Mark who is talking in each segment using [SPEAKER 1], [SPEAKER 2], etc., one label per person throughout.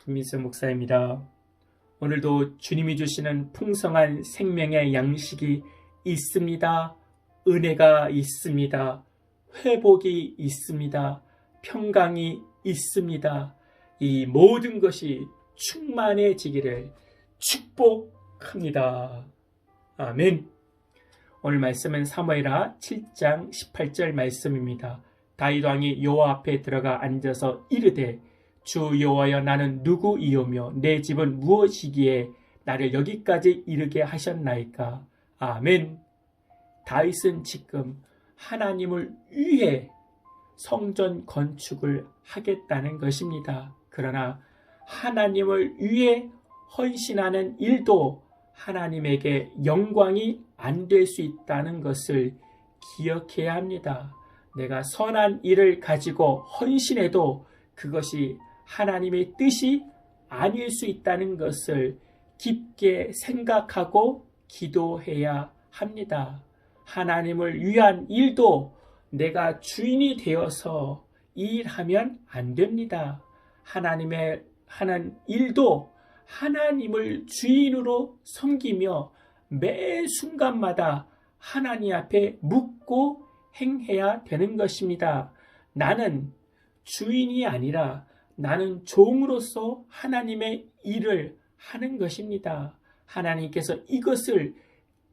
[SPEAKER 1] 김민수 목사입니다. 오늘도 주님이 주시는 풍성한 생명의 양식이 있습니다. 은혜가 있습니다. 회복이 있습니다. 평강이 있습니다. 이 모든 것이 충만해지기를 축복합니다. 아멘. 오늘 말씀은 사무엘하 7장 18절 말씀입니다. 다윗 왕이 여호와 앞에 들어가 앉아서 이르되 주 여호와여, 나는 누구이오며 내 집은 무엇이기에 나를 여기까지 이르게 하셨나이까. 아멘. 다윗은 지금 하나님을 위해 성전 건축을 하겠다는 것입니다. 그러나 하나님을 위해 헌신하는 일도 하나님에게 영광이 안 될 수 있다는 것을 기억해야 합니다. 내가 선한 일을 가지고 헌신해도 그것이 하나님의 뜻이 아닐 수 있다는 것을 깊게 생각하고 기도해야 합니다. 하나님을 위한 일도 내가 주인이 되어서 일하면 안 됩니다. 하나님의 하는 일도 하나님을 주인으로 섬기며 매 순간마다 하나님 앞에 묻고 행해야 되는 것입니다. 나는 주인이 아니라 나는 종으로서 하나님의 일을 하는 것입니다. 하나님께서 이것을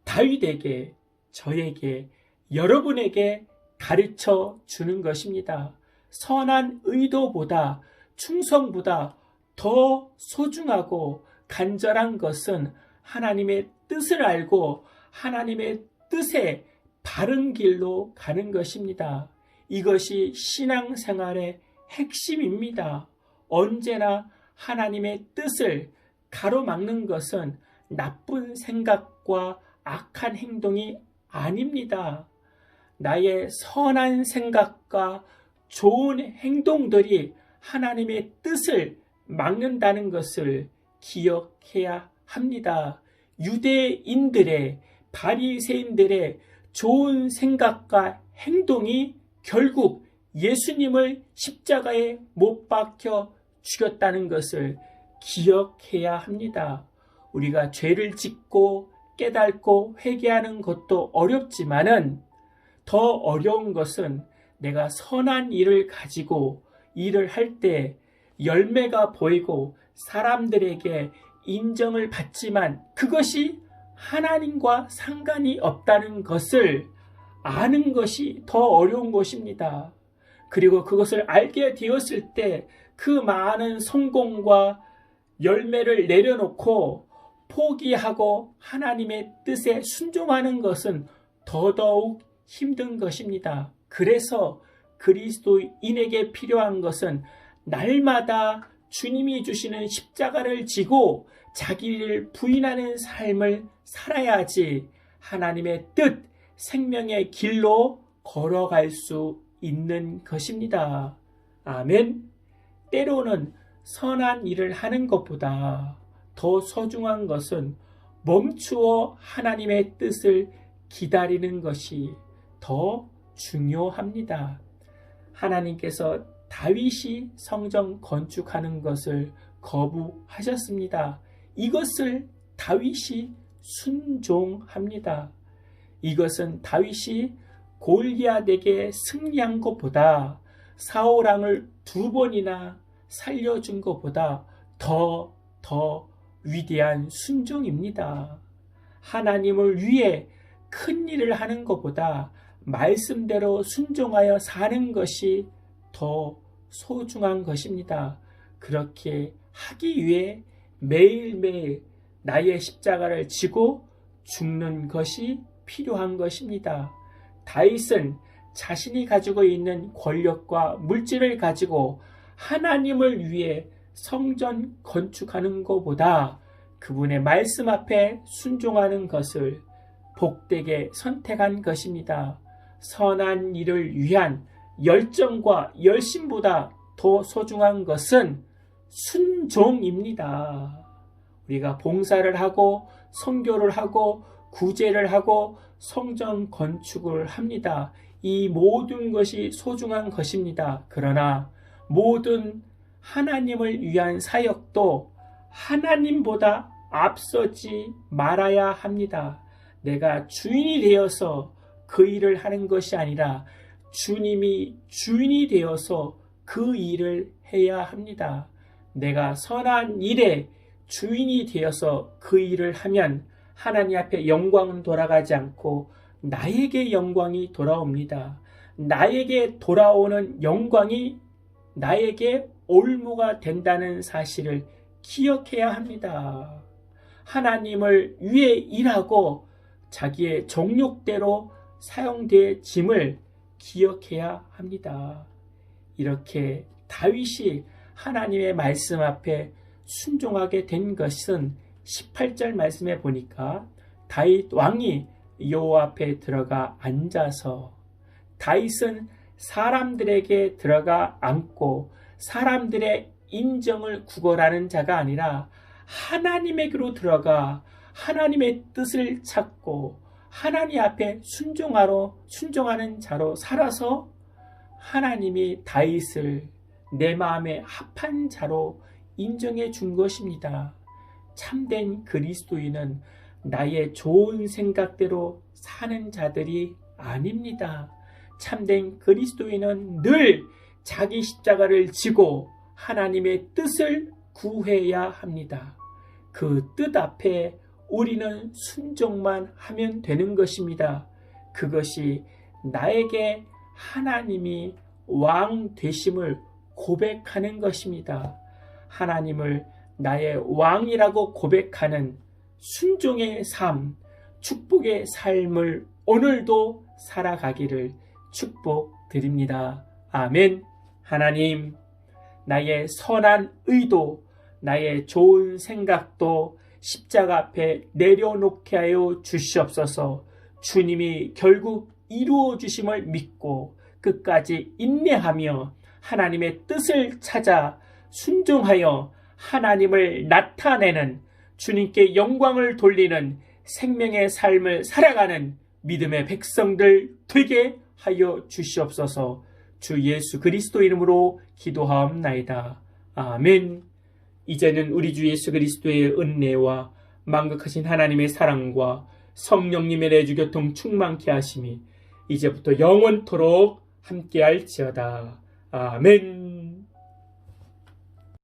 [SPEAKER 1] 다윗에게, 저에게, 여러분에게 가르쳐 주는 것입니다. 선한 의도보다, 충성보다 더 소중하고 간절한 것은 하나님의 뜻을 알고 하나님의 뜻에 바른 길로 가는 것입니다. 이것이 신앙생활의 핵심입니다. 언제나 하나님의 뜻을 가로막는 것은 나쁜 생각과 악한 행동이 아닙니다. 나의 선한 생각과 좋은 행동들이 하나님의 뜻을 막는다는 것을 기억해야 합니다. 유대인들의, 바리새인들의 좋은 생각과 행동이 결국 예수님을 십자가에 못 박혀 죽였다는 것을 기억해야 합니다. 우리가 죄를 짓고 깨닫고 회개하는 것도 어렵지만은 더 어려운 것은 내가 선한 일을 가지고 일을 할 때 열매가 보이고 사람들에게 인정을 받지만 그것이 하나님과 상관이 없다는 것을 아는 것이 더 어려운 것입니다. 그리고 그것을 알게 되었을 때 그 많은 성공과 열매를 내려놓고 포기하고 하나님의 뜻에 순종하는 것은 더더욱 힘든 것입니다. 그래서 그리스도인에게 필요한 것은 날마다 주님이 주시는 십자가를 지고 자기를 부인하는 삶을 살아야지 하나님의 뜻, 생명의 길로 걸어갈 수 있는 것입니다. 아멘. 때로는 선한 일을 하는 것보다 더 소중한 것은 멈추어 하나님의 뜻을 기다리는 것이 더 중요합니다. 하나님께서 다윗이 성전 건축하는 것을 거부하셨습니다. 이것을 다윗이 순종합니다. 이것은 다윗이 골리앗에게 승리한 것보다 사울 왕을 2번이나 살려준 것보다 더 위대한 순종입니다. 하나님을 위해 큰 일을 하는 것보다 말씀대로 순종하여 사는 것이 더 소중한 것입니다. 그렇게 하기 위해 매일매일 나의 십자가를 지고 죽는 것이 필요한 것입니다. 다윗은 자신이 가지고 있는 권력과 물질을 가지고 하나님을 위해 성전 건축하는 것보다 그분의 말씀 앞에 순종하는 것을 복되게 선택한 것입니다. 선한 일을 위한 열정과 열심보다 더 소중한 것은 순종입니다. 우리가 봉사를 하고 선교를 하고 구제를 하고 성전 건축을 합니다. 이 모든 것이 소중한 것입니다. 그러나 모든 하나님을 위한 사역도 하나님보다 앞서지 말아야 합니다. 내가 주인이 되어서 그 일을 하는 것이 아니라 주님이 주인이 되어서 그 일을 해야 합니다. 내가 선한 일에 주인이 되어서 그 일을 하면 하나님 앞에 영광은 돌아가지 않고 나에게 영광이 돌아옵니다. 나에게 돌아오는 영광이 나에게 올무가 된다는 사실을 기억해야 합니다. 하나님을 위해 일하고 자기의 정욕대로 사용되짐을 기억해야 합니다. 이렇게 다윗이 하나님의 말씀 앞에 순종하게 된 것은 18절 말씀에 보니까 다윗 왕이 여호와 앞에 들어가 앉아서, 다윗은 사람들에게 들어가 앉고 사람들의 인정을 구걸하는 자가 아니라 하나님에게로 들어가 하나님의 뜻을 찾고 하나님 앞에 순종하는 자로 살아서 하나님이 다윗을 내 마음에 합한 자로 인정해 준 것입니다. 참된 그리스도인은 나의 좋은 생각대로 사는 자들이 아닙니다. 참된 그리스도인은 늘 자기 십자가를 지고 하나님의 뜻을 구해야 합니다. 그 뜻 앞에 우리는 순종만 하면 되는 것입니다. 그것이 나에게 하나님이 왕 되심을 고백하는 것입니다. 하나님을 나의 왕이라고 고백하는 순종의 삶, 축복의 삶을 오늘도 살아가기를 축복드립니다. 아멘. 하나님, 나의 선한 의도, 나의 좋은 생각도 십자가 앞에 내려놓게 하여 주시옵소서. 주님이 결국 이루어 주심을 믿고 끝까지 인내하며 하나님의 뜻을 찾아 순종하여 하나님을 나타내는, 주님께 영광을 돌리는 생명의 삶을 살아가는 믿음의 백성들 되게 하여 주시옵소서. 주 예수 그리스도 이름으로 기도하옵나이다. 아멘. 이제는 우리 주 예수 그리스도의 은혜와 만극하신 하나님의 사랑과 성령님의 내주 교통 충만케 하심이 이제부터 영원토록 함께할지어다. 아멘.